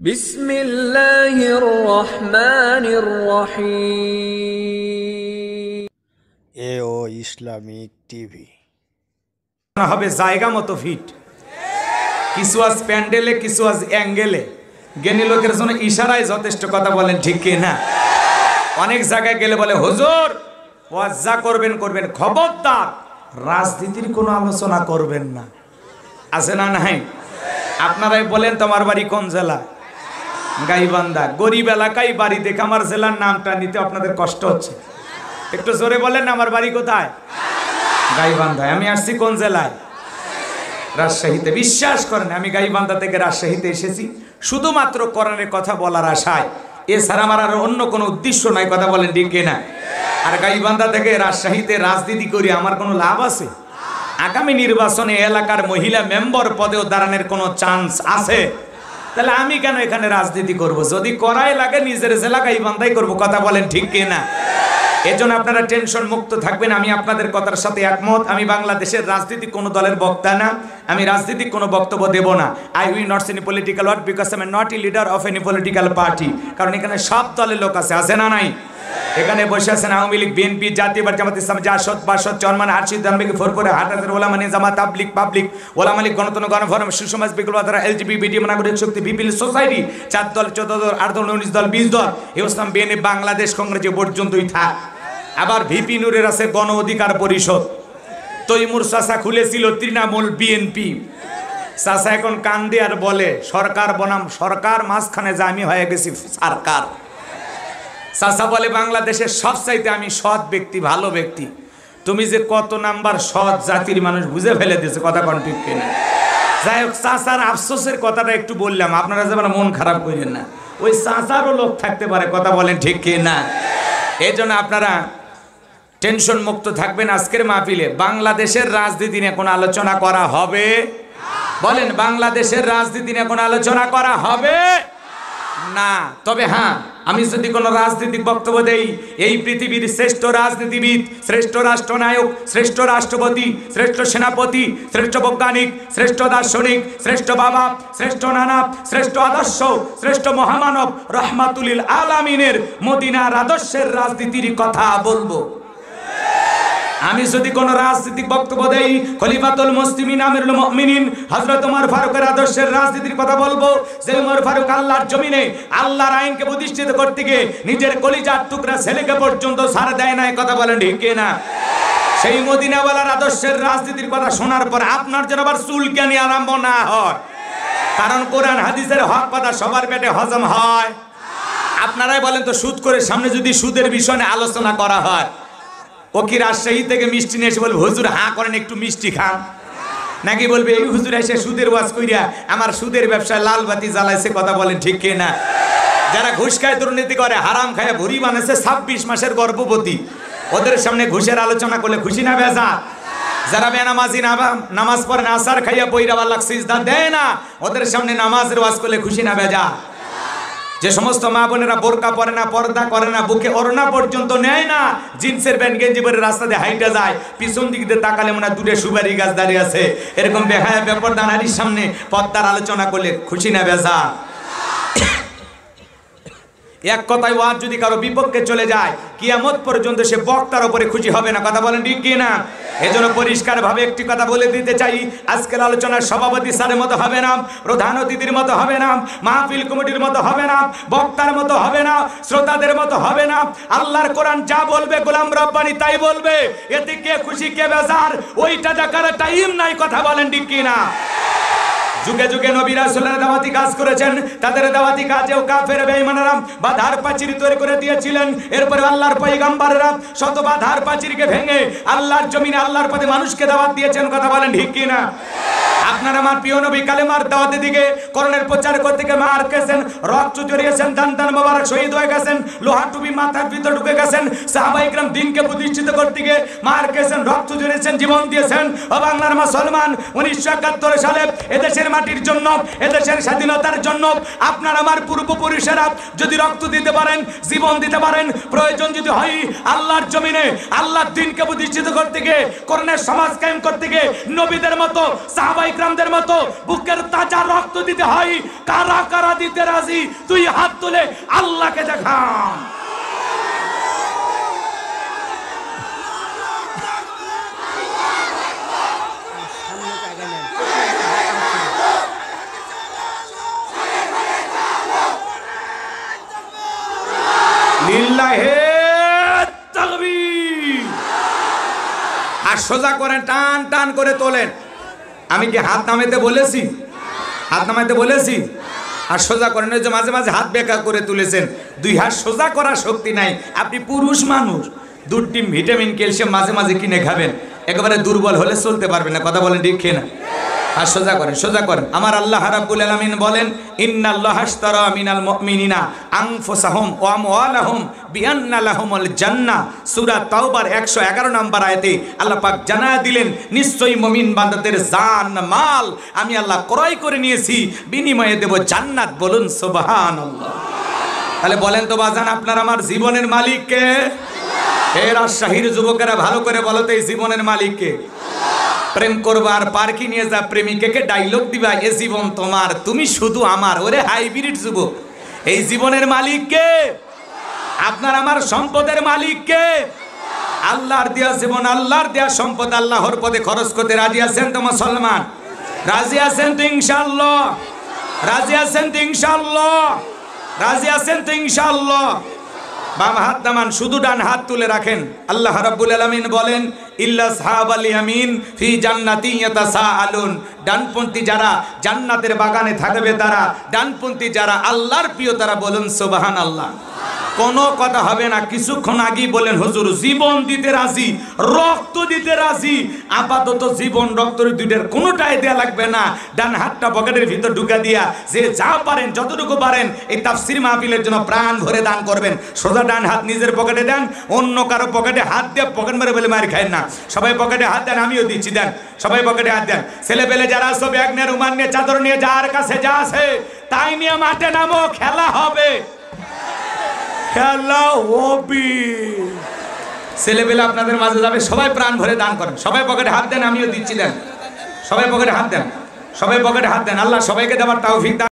বিসমিল্লাহির রহমানির রহিম। এও ইসলামিক টিভি হবে জায়গা মতো ফিট, কিছু আজ প্যান্ডেলে, কিছু আজ অ্যাঙ্গেলে। জ্ঞানী লোকের জন্য ইশারায় যথেষ্ট, কথা বলেন ঠিক কি না? অনেক জায়গায় গেলে বলে হুজুর ওয়াজ যা করবেন করবেন, খবরদার রাজনীতির কোনো আলোচনা করবেন না। আছে না নাই? আপনারাই বলেন তোমার বাড়ি কোন জেলা? গাইবান্ধা। গরিব এলাকায় বাড়ি দেখে আমার জেলার নামটা নিতে আপনাদের কষ্ট হচ্ছে। একটু জোরে বলেন না, আমার বাড়ি কোথায়? গাইবান্ধায়। আমি আসছি কোন জেলায়? রাজশাহীতে। বিশ্বাস করেন আমি গাইবান্ধা থেকে রাজশাহীতে এসেছি শুধুমাত্র কোরআনের কথা বলার আশায়, এছাড়া আমার আর অন্য কোনো উদ্দেশ্য নাই, কথা বলেন ঠিক না? আর গাইবান্ধা থেকে রাজশাহীতে রাজনীতি করি আমার কোনো লাভ আছে? আগামী নির্বাচনে এলাকার মহিলা মেম্বার পদেও দাঁড়ানোর কোনো চান্স আছে? তাহলে আমি কেন এখানে রাজনীতি করব? যদি করাই লাগে নিজের জেলা গাইবান্ধাই করব, কথা বলেন ঠিক কিনা? এজন্য আপনারা টেনশন মুক্ত থাকবেন। আমি আপনাদের কথার সাথে একমত। আমি বাংলাদেশের রাজনীতিক কোনো দলের বক্তা না, আমি রাজনীতিক কোনো বক্তব্য দেব না। I will not any political word because I am not a leader of any political party. কারণ এখানে সব দলের লোক আছে, আছে না নাই? এখানে বসে আছেন আওয়ামী লীগ, বিএনপি, জাতীয় পার্টি, জামাত ইসলাম, জাসদ, বাসদ, চরমান, আরশিদ, দানবেগি, ফোরপুরে, হাটহাজার, ওলামা নিজামাত, তাবলিগ, পাবলিক, ওলামা লীগ, গণতন্ত্র, গণফোরাম, সুসমাজ, বিপ্লব ধারা, এলজিবিটি, নাগরিক শক্তি, পিপল সোসাইটি, 4 দল, 14 দল, 8 দল, 19 দল, 20 দল, ইসলাম, বিএনপি, বাংলাদেশ কংগ্রেস পর্যন্তই থাক। আবার ভিপি নুরের আছে গণ অধিকার পরিষদ। তৈমুর চাচা খুলেছিল তৃণমূল বিএনপি। চাচা এখন কান্দে আর বলে সরকার বনাম সরকার, মাঝখানে যে আমি হয়ে গেছি সরকার। চাচা বলে বাংলাদেশের সবচাইতে আমি সৎ ব্যক্তি, ভালো ব্যক্তি। তুমি যে কত নাম্বার সৎ জাতির মানুষ বুঝে ফেলে দিয়েছে, কথা কোন ঠিক কিনা? যাই হোক, চাচার আফসোসের কথাটা একটু বললাম, আপনারা যেন মন খারাপ করেন না। ওই চাচারও লোক থাকতে পারে, কথা বলেন ঠিক কিনা? এই জন্য আপনারা টেনশন মুক্ত থাকবেন। আজকের মাহফিলে বাংলাদেশের রাজনীতি নিয়ে কোনো আলোচনা করা হবে? বলেন, বাংলাদেশের রাজনীতি নিয়ে কোনো আলোচনা করা হবে না। তবে হ্যাঁ, আমি যদি কোনো রাজনৈতিক বক্তব্য দেই, এই পৃথিবীর শ্রেষ্ঠ রাজনীতিবিদ, শ্রেষ্ঠ রাষ্ট্রনায়ক, শ্রেষ্ঠ রাষ্ট্রপতি, শ্রেষ্ঠ সেনাপতি, শ্রেষ্ঠ বৈজ্ঞানিক, শ্রেষ্ঠ দার্শনিক, শ্রেষ্ঠ বাবা, শ্রেষ্ঠ নানা, শ্রেষ্ঠ আদর্শ, শ্রেষ্ঠ মহামানব রহমাতুল আলামিনের মদিনার আদর্শের রাজনীতির কথা বলবো। আমি যদি কোন রাজনৈতিক বক্তব্য দেই, খলিফাতুল মুসলিমিন আমিরুল মুমিনিন হযরত ওমর ফারুকের আদর্শের রাজনীতির কথা বলবো। যে ওমর ফারুক আল্লাহর জমিনে আল্লাহর আইনকে প্রতিষ্ঠিত করতে গিয়ে নিজের কলিজার টুকরা ছেলেকে পর্যন্ত ছাড় দেয় না, কথা বলেন ঠিক কিনা? সেই মদিনাওয়ালার আদর্শের রাজনীতির কথা শোনার পর আপনার যেন আবার চুলকানি আরম্ভ না হয়। কারণ কোরআন হাদিসের হক কথা সবার পেটে হজম হয়। আপনারাই বলেন তো, সুদ করে সামনে যদি সুদের বিষয়ে আলোচনা করা হয়, ও কি রাজশাহী থেকে মিষ্টি নিয়ে এসে বলবে হুজুর হাঁ করেন একটু মিষ্টি খান? নাকি বলবে এই হুজুর এসে সুদের ওয়াজ কইরা আমার সুদের ব্যবসায় লাল বাতি জ্বালাইছে, কথা বলেন ঠিক কি না? যারা ঘুষ খায়, দুর্নীতি করে, হারাম খায়, ভুরি বানাইছে, 26 মাসের গর্ভবতী, ওদের সামনে ঘুষের আলোচনা করলে খুশি না বেজা? যারা বেনামাজি, নামাজ পড়ে না, আসার খাইয়া পইরা আল্লাহ সিজদা দেয় না, ওদের সামনে নামাজের ওয়াজ করলে খুশি না বেজা? যে সমস্ত মা বোনেরা বোরকা পরে না, পর্দা করে না, বুকে ওড়না পর্যন্ত নেয় না, জিন্সের প্যান্ট গেঞ্জি পরে রাস্তা দিয়ে হাইটা যায়, পিছন দিক দিয়ে তাকালে মনে হয় দূরে সুপারি গাছ দাঁড়িয়ে আছে, এরকম বেহায়া বেপরদা নারীর সামনে পর্দার আলোচনা করলে খুশি না বেজা? এক কথায় ওয়াজ যদি কারো বিপক্ষে চলে যায়, কিয়ামত পর্যন্ত সে বক্তার উপরে খুশি হবে না, কথা বলেন ঠিক কি না? এজন্য পরিষ্কার ভাবে একটি কথা বলে দিতে চাই, আজকের আলোচনার সভাপতি স্যারের মতো হবে না, প্রধান অতিথির মতো হবে না, মাহফিল কমিটির মতো হবে না, বক্তার মতো হবে না, শ্রোতাদের মতো হবে না। আল্লাহর কোরআন যা বলবে গোলাম রব্বানি তাই বলবে। এতে কে খুশি কে বেজার ওইটা দেখার টাইম নাই, কথা বলেন ঠিক কি না? যুগে যুগে নবী রাসূলের দাওয়াতি কাজ করেছেন, তাদের দাওয়াতি কাজেও কাফের বেঈমানরা বাধার প্রাচীর তৈরি করে দিয়েছিলেন। এরপরে আল্লাহর পয়গম্বররা শত বাধার প্রাচীরকে ভেঙে আল্লাহর জমিনে আল্লাহর পথে মানুষকে দাওয়াত দিয়েছেন, কথা বলেন ঠিক কি না? আপনারা আমার প্রিয় নবী কালেমার দাওয়াতের দিকে কোরআনের প্রচার করতে গিয়ে মার খেয়েছেন, রক্ত জড়িয়েছেন, দান দান মোবারক শহীদ হয়ে গেছেন, লোহা টুপি মাথার ভিতর ঢুকে গেছেন, সাহাবায়ে কিরাম দিনকে প্রতিষ্ঠিত করতে গিয়ে মার খেয়েছেন, রক্ত জড়িয়েছেন, জীবন দিয়েছেন। ও বাংলার মুসলমান, 1971 সালে এদেশের মাটির জন্য, এদেশের স্বাধীনতার জন্য আপনার আমার পূর্বপুরুষেরা যদি রক্ত দিতে পারেন, জীবন দিতে পারেন, প্রয়োজন যদি হয় আল্লাহর জমিনে আল্লাহর দ্বীনকে প্রতিষ্ঠিত করতে গিয়ে, কোরআনের সমাজ কায়েম করতে গিয়ে নবীদের মতো সাহাবায়ে গোলামদের মতো বুকের তাজা রক্ত দিতে হয়। কারা কারা দিতে রাজি? তুই হাত তুলে আল্লাহকে দেখান। লিল্লাহে তাকবীর। আর সোজা করেন, টান টান করে তোলেন। আমি কি হাত নামাইতে বলেছি? হাত নামাইতে বলেছি? আর সোজা করেন। ওই যে মাঝে মাঝে হাত বেঁকা করে তুলেছেন, দুই হাত সোজা করার শক্তি নাই। আপনি পুরুষ মানুষ, দুধ ডিম ভিটামিন ক্যালসিয়াম মাঝে মাঝে কিনে খাবেন, একেবারে দুর্বল হলে চলতে পারবেন না। কথা বলেন ঠিক কিনা? আর সোজা করেন, সোজা করেন। আমার আল্লাহ রাব্বুল আলামিন বলেন, ইন্নাল্লাহা আশতারা মিনাল মুমিনিনা আনফুসাহুম ওয়া আমওয়ালাহুম বিআন্না লাহুমুল জান্নাহ। সূরা তাওবার 111 নম্বর আয়াতে আল্লাহ পাক জানায়া দিলেন, নিশ্চয়ই মুমিন বান্দাদের জান মাল আমি আল্লাহ ক্রয় করে নিয়েছি, বিনিময়ে দেব জান্নাত। বলুন সুবহানাল্লাহ। তাহলে বলেন তো বাজান, আপনার আমার জীবনের মালিক কে? হে রাজশাহীর যুবকেরা ভালো করে বলো তো, এই জীবনের মালিক কে? প্রেম করবা আর পার্কে নিয়ে যা প্রেমিকাকে ডায়লগ দিবা, এ জীবন তোমার, তুমি শুধু আমার। ওরে হাইব্রিড যুবক, এই জীবনের মালিক কে? আপনার আমার সম্পদের মালিক কে? আল্লাহর দেয়া জীবন, আল্লাহর দেয়া সম্পদ আল্লাহর পথে খরচ করতে রাজি আছেন তো মুসলমান? রাজি আছেন তো ইনশাআল্লাহ? রাজি আছেন তো ইনশাআল্লাহ? রাজি আছেন তো ইনশাআল্লাহ? বাম হাত নামান, শুধু ডান হাত তুলে রাখেন। আল্লাহ রাব্বুল আলামিন বলেন, ইল্লা আসহাবাল ইয়ামিন ফি জান্নাতি ইয়াতাসাআলুন। ডানপন্থী যারা জান্নাতের বাগানে থাকবে তারা, ডানপন্থী যারা আল্লাহর প্রিয় তারা। বলুন সুবহানাল্লাহ। কোনো কথা হবে না। কিছুক্ষণ আগেই বলেন, হুজুর জীবন দিতে রাজি, রক্ত দিতে রাজি। আপাতত জীবন রক্ত দুইটার কোনোটাই দেয়া লাগবে না। ডান হাতটা পকেটের ভিতর ঢুকা দিয়া যে যা পারেন, যতটুকু পারেন এই তাফসীর মাহফিলের জন্য প্রাণ ভরে দান করবেন। সোজা ডান হাত নিজের পকেটে দেন, অন্য কারো পকেটে হাত দিয়ে পকেট মেরে বলে মার খায় না। সবাই পকেটে হাত দেন, আমিও দিচ্ছি, দেন সবাই পকেটে হাত দেন। ছেলে পেলে যারা আসো, ব্যাগ নিয়ে, রুমাল নিয়ে, চাদর নিয়ে, যার কাছে যা আছে তাই নিয়ে মাঠে নামো, খেলা হবে, খেলা হবে। ছেলেবেলা আপনাদের মাঝে যাবে, সবাই প্রাণ ভরে দান করেন। সবাই পকেটে হাত দেন, আমিও দিচ্ছি, দেন সবাই পকেটে হাত দেন, সবাই পকেটে হাত দেন। আল্লাহ সবাইকে দেওয়ার তৌফিক দান।